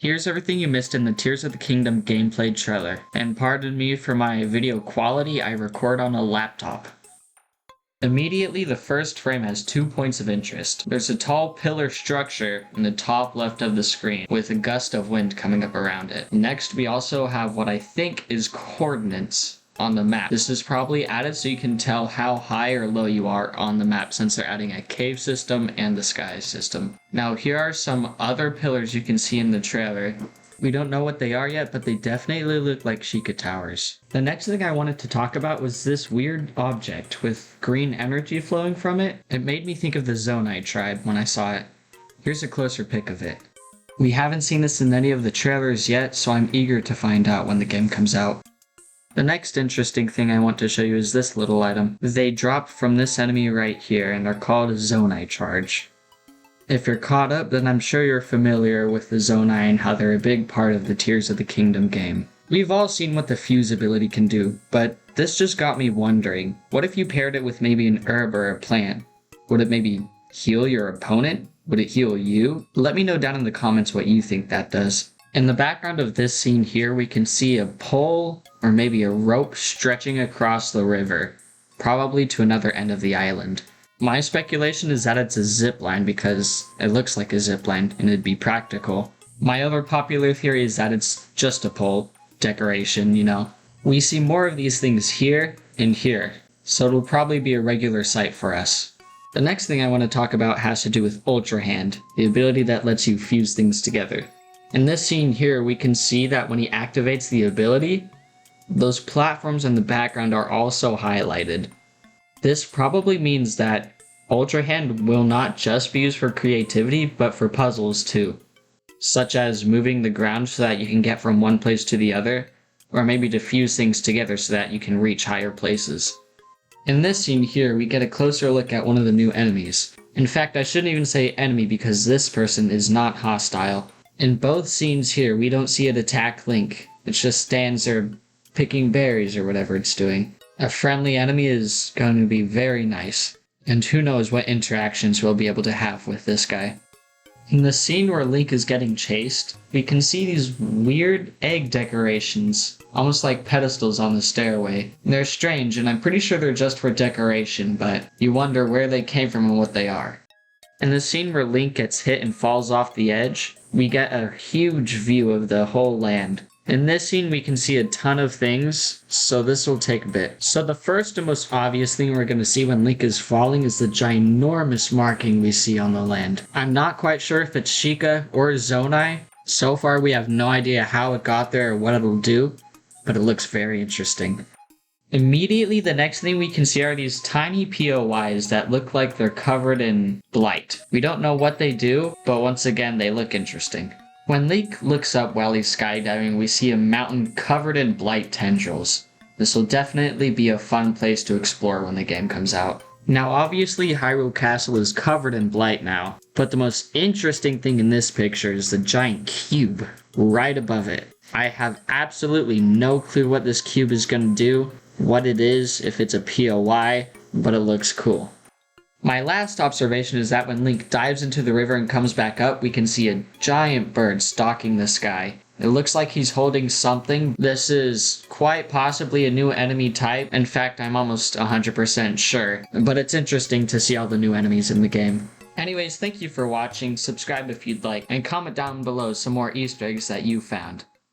Here's everything you missed in the Tears of the Kingdom gameplay trailer, and pardon me for my video quality, I record on a laptop. Immediately, the first frame has 2 points of interest. There's a tall pillar structure in the top left of the screen, with a gust of wind coming up around it. Next, we also have what I think is coordinates on the map. This is probably added so you can tell how high or low you are on the map, since they're adding a cave system and the sky system. Now here are some other pillars you can see in the trailer. We don't know what they are yet, but they definitely look like Sheikah towers. The next thing I wanted to talk about was this weird object with green energy flowing from it. It made me think of the Zonai tribe when I saw it. Here's a closer pic of it. We haven't seen this in any of the trailers yet, so I'm eager to find out when the game comes out. The next interesting thing I want to show you is this little item. They drop from this enemy right here and are called a Zonai charge. If you're caught up, then I'm sure you're familiar with the Zonai and how they're a big part of the Tears of the Kingdom game. We've all seen what the fuse ability can do, but this just got me wondering, what if you paired it with maybe an herb or a plant? Would it maybe heal your opponent? Would it heal you? Let me know down in the comments what you think that does. In the background of this scene here, we can see a pole or maybe a rope stretching across the river, probably to another end of the island. My speculation is that it's a zip line because it looks like a zip line and it'd be practical. My other popular theory is that it's just a pole decoration, you know. We see more of these things here and here, so it'll probably be a regular sight for us. The next thing I want to talk about has to do with Ultra Hand, the ability that lets you fuse things together. In this scene here, we can see that when he activates the ability, those platforms in the background are also highlighted. This probably means that Ultra Hand will not just be used for creativity, but for puzzles too, such as moving the ground so that you can get from one place to the other, or maybe to fuse things together so that you can reach higher places. In this scene here, we get a closer look at one of the new enemies. In fact, I shouldn't even say enemy because this person is not hostile. In both scenes here, we don't see it attack Link. It just stands there picking berries or whatever it's doing. A friendly enemy is going to be very nice, and who knows what interactions we'll be able to have with this guy. In the scene where Link is getting chased, we can see these weird egg decorations, almost like pedestals on the stairway. They're strange, and I'm pretty sure they're just for decoration, but you wonder where they came from and what they are. In the scene where Link gets hit and falls off the edge, we get a huge view of the whole land. In this scene, we can see a ton of things, so this will take a bit. So the first and most obvious thing we're going to see when Link is falling is the ginormous marking we see on the land. I'm not quite sure if it's Sheikah or Zonai. So far, we have no idea how it got there or what it'll do, but it looks very interesting. Immediately, the next thing we can see are these tiny POIs that look like they're covered in blight. We don't know what they do, but once again, they look interesting. When Link looks up while he's skydiving, we see a mountain covered in blight tendrils. This will definitely be a fun place to explore when the game comes out. Now obviously Hyrule Castle is covered in blight now, but the most interesting thing in this picture is the giant cube right above it. I have absolutely no clue what this cube is going to do, what it is, if it's a POI, but it looks cool. My last observation is that when Link dives into the river and comes back up, we can see a giant bird stalking the sky. It looks like he's holding something. This is quite possibly a new enemy type. In fact, I'm almost 100% sure. But it's interesting to see all the new enemies in the game. Anyways, thank you for watching, subscribe if you'd like, and comment down below some more Easter eggs that you found.